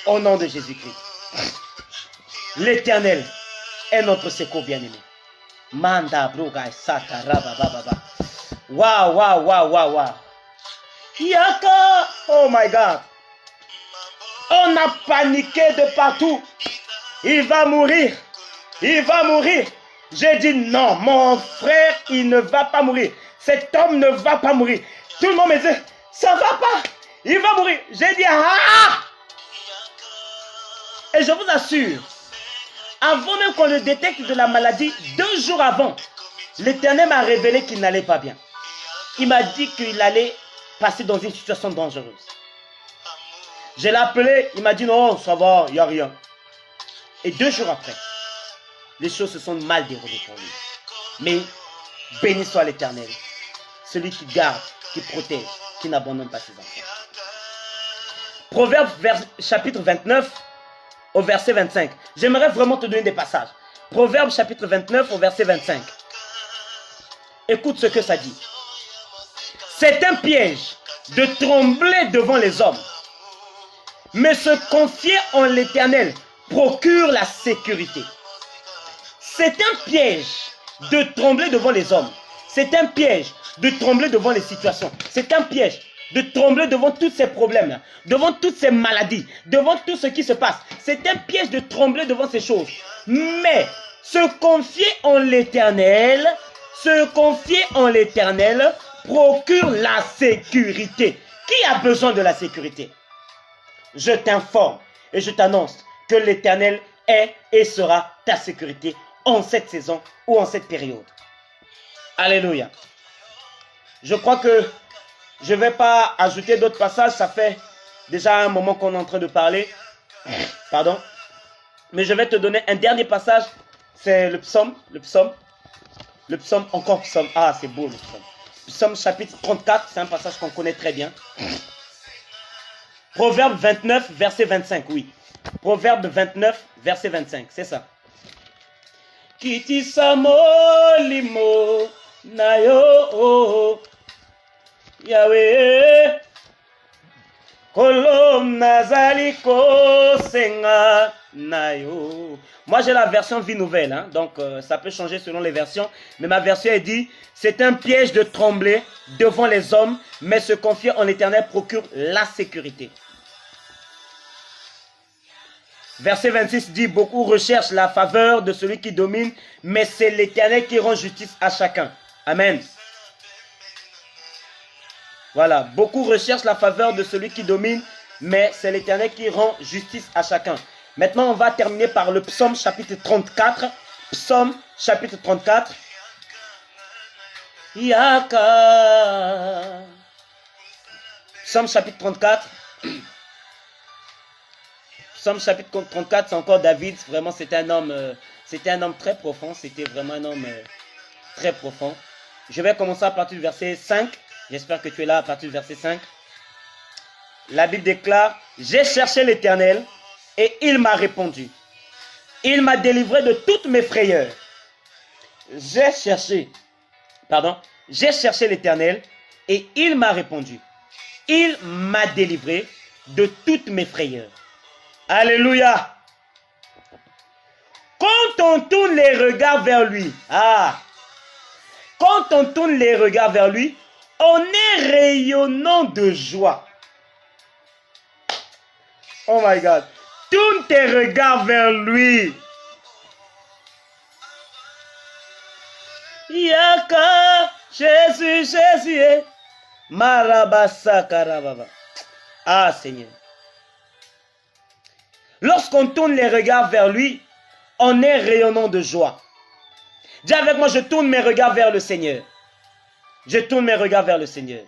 Au nom de Jésus-Christ. L'Éternel est notre secours bien-aimé. Manda broga sata raba baba. Waouh, waouh, waouh, waouh, waouh. Yaka. Oh my God. On a paniqué de partout. Il va mourir. Il va mourir. J'ai dit non, mon frère, il ne va pas mourir. Cet homme ne va pas mourir. Tout le monde me dit, ça va pas. Il va mourir. J'ai dit, ah! Et je vous assure, avant même qu'on le détecte de la maladie, 2 jours avant, l'Éternel m'a révélé qu'il n'allait pas bien. Il m'a dit qu'il allait passer dans une situation dangereuse. Je l'ai appelé, il m'a dit non, ça va, il n'y a rien. Et 2 jours après, les choses se sont mal déroulées pour lui. Mais béni soit l'Éternel, celui qui garde, qui protège, qui n'abandonne pas ses enfants. Proverbe chapitre 29 au verset 25. J'aimerais vraiment te donner des passages. Proverbe chapitre 29 au verset 25. Écoute ce que ça dit. C'est un piège de trembler devant les hommes, mais se confier en l'Éternel procure la sécurité. C'est un piège de trembler devant les hommes. C'est un piège de trembler devant les situations. C'est un piège de trembler devant tous ces problèmes, devant toutes ces maladies, devant tout ce qui se passe. C'est un piège de trembler devant ces choses. Mais se confier en l'Éternel, procure la sécurité. Qui a besoin de la sécurité? Je t'informe et je t'annonce que l'Éternel est et sera ta sécurité en cette saison ou en cette période. Alléluia. Je crois que je ne vais pas ajouter d'autres passages. Ça fait déjà un moment qu'on est en train de parler. Pardon. Mais je vais te donner un dernier passage. C'est le psaume. Encore psaume. Ah, c'est beau le psaume. Psaume chapitre 34. C'est un passage qu'on connaît très bien. Proverbe 29, verset 25. Oui. Proverbe 29, verset 25. C'est ça. Kitisamo limo nayo Yahweh kolom nazaliko senga nayo. Moi j'ai la version vie nouvelle, hein? Donc ça peut changer selon les versions, mais ma version est dit, c'est un piège de trembler devant les hommes, mais se confier en l'Éternel procure la sécurité. Verset 26 dit, beaucoup recherchent la faveur de celui qui domine, mais c'est l'Éternel qui rend justice à chacun. Amen. Voilà, beaucoup recherchent la faveur de celui qui domine, mais c'est l'Éternel qui rend justice à chacun. Maintenant, on va terminer par le psaume chapitre 34. Psaume chapitre 34. Yaka. Psaume chapitre 34. Psaume chapitre 34, c'est encore David. Vraiment, c'était un homme très profond. C'était vraiment un homme très profond. Je vais commencer à partir du verset 5. J'espère que tu es là à partir du verset 5. La Bible déclare, j'ai cherché l'Éternel et il m'a répondu. Il m'a délivré de toutes mes frayeurs. J'ai cherché l'Éternel et il m'a répondu. Il m'a délivré de toutes mes frayeurs. Alléluia. Quand on tourne les regards vers lui, quand on tourne les regards vers lui, on est rayonnant de joie. Oh my God. Tourne tes regards vers lui. Yaka, Jésus, Jésus. Marabasa karababa. Ah Seigneur. Lorsqu'on tourne les regards vers lui, on est rayonnant de joie. Dis avec moi, je tourne mes regards vers le Seigneur. Je tourne mes regards vers le Seigneur.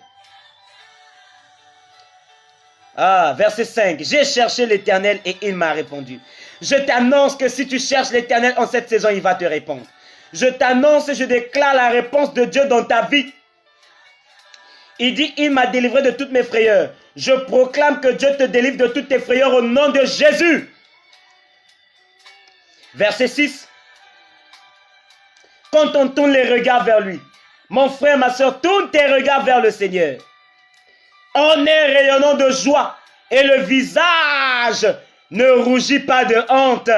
Verset 5. J'ai cherché l'Éternel et il m'a répondu. Je t'annonce que si tu cherches l'Éternel en cette saison, il va te répondre. Je t'annonce et je déclare la réponse de Dieu dans ta vie. Il dit, il m'a délivré de toutes mes frayeurs. Je proclame que Dieu te délivre de toutes tes frayeurs au nom de Jésus. Verset 6. Quand on tourne les regards vers lui, mon frère, ma soeur, tourne tes regards vers le Seigneur. On est rayonnant de joie et le visage ne rougit pas de honte.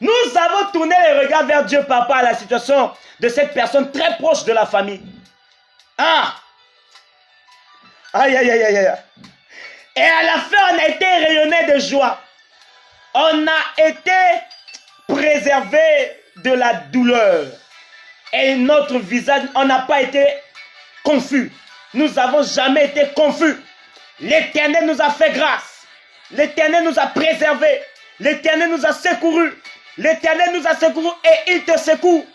Nous avons tourné les regards vers Dieu par rapport à la situation de cette personne très proche de la famille. Aïe, aïe, aïe, aïe. Et à la fin, on a été rayonné de joie. On a été préservé de la douleur. Et notre visage, on n'a pas été confus. Nous n'avons jamais été confus. L'Éternel nous a fait grâce. L'Éternel nous a préservés. L'Éternel nous a secourus. L'Éternel nous a secourus et il te secoue.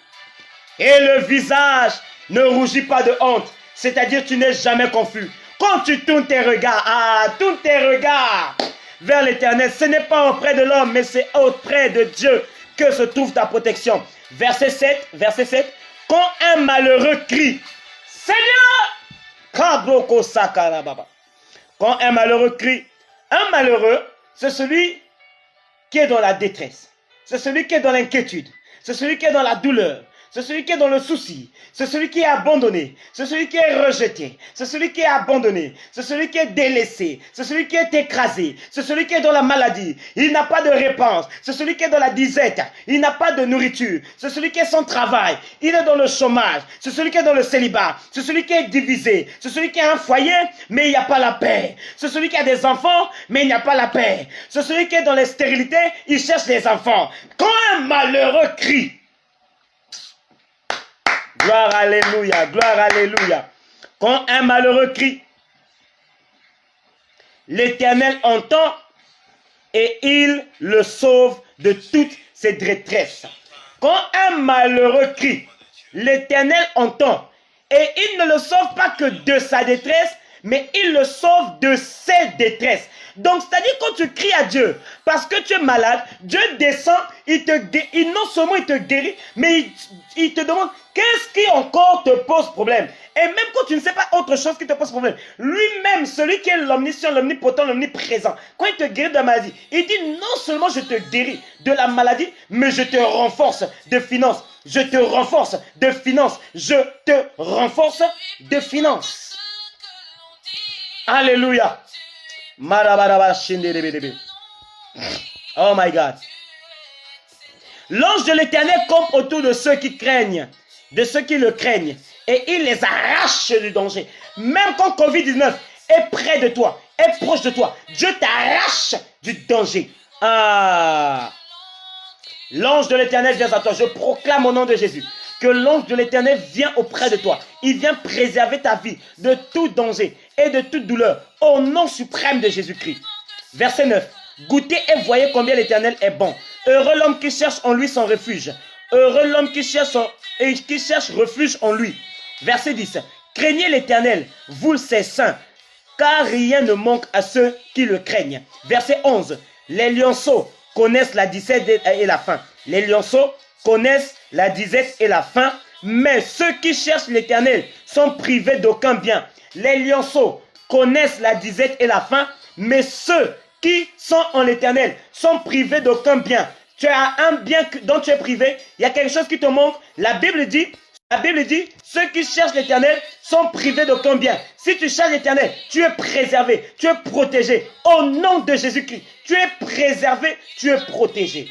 Et le visage ne rougit pas de honte. C'est-à-dire tu n'es jamais confus. Quand tu tournes tes regards, tourne tes regards vers l'Éternel. Ce n'est pas auprès de l'homme, mais c'est auprès de Dieu que se trouve ta protection. Verset 7. Quand un malheureux crie, Seigneur, quand un malheureux crie, un malheureux, c'est celui qui est dans la détresse. C'est celui qui est dans l'inquiétude. C'est celui qui est dans la douleur. C'est celui qui est dans le souci. C'est celui qui est abandonné. C'est celui qui est rejeté. C'est celui qui est abandonné. C'est celui qui est délaissé. C'est celui qui est écrasé. C'est celui qui est dans la maladie. Il n'a pas de réponse. C'est celui qui est dans la disette. Il n'a pas de nourriture. C'est celui qui est sans travail. Il est dans le chômage. C'est celui qui est dans le célibat. C'est celui qui est divisé. C'est celui qui a un foyer, mais il n'y a pas la paix. C'est celui qui a des enfants, mais il n'y a pas la paix. C'est celui qui est dans la stérilité, il cherche des enfants. Quand un malheureux crie, gloire, alléluia, gloire, alléluia. Quand un malheureux crie, l'Éternel entend et il le sauve de toutes ses détresses. Quand un malheureux crie, l'Éternel entend et il ne le sauve pas que de sa détresse, mais il le sauve de ses détresses. Donc, c'est-à-dire quand tu cries à Dieu, parce que tu es malade, Dieu descend, non seulement il te guérit, mais il te demande qu'est-ce qui encore te pose problème. Et même quand tu ne sais pas autre chose qui te pose problème, lui-même, celui qui est l'omniscient, l'omnipotent, l'omniprésent, quand il te guérit de la maladie, il dit non seulement je te guéris de la maladie, mais je te renforce de finances. Je te renforce de finances. Je te renforce de finances. Alléluia. Oh my God. L'ange de l'Éternel campe autour de ceux qui craignent, de ceux qui le craignent, et il les arrache du danger. Même quand Covid-19 est près de toi, est proche de toi, Dieu t'arrache du danger. L'ange de l'Éternel vient à toi. Je proclame au nom de Jésus que l'ange de l'Éternel vient auprès de toi. Il vient préserver ta vie de tout danger et de toute douleur au nom suprême de Jésus-Christ. Verset 9. Goûtez et voyez combien l'Éternel est bon. Heureux l'homme qui cherche en lui son refuge. Heureux l'homme qui cherche refuge en lui. Verset 10. Craignez l'Éternel, vous ses saints, car rien ne manque à ceux qui le craignent. Verset 11. Les lionceaux connaissent la disette et la faim. Les lionceaux connaissent la disette et la faim, mais ceux qui cherchent l'Éternel sont privés d'aucun bien. Les lionceaux connaissent la disette et la faim, mais ceux qui sont en l'Éternel sont privés d'aucun bien. Tu as un bien dont tu es privé, il y a quelque chose qui te manque. La Bible dit, ceux qui cherchent l'Éternel sont privés d'aucun bien. Si tu cherches l'Éternel, tu es préservé, tu es protégé. Au nom de Jésus-Christ, tu es préservé, tu es protégé.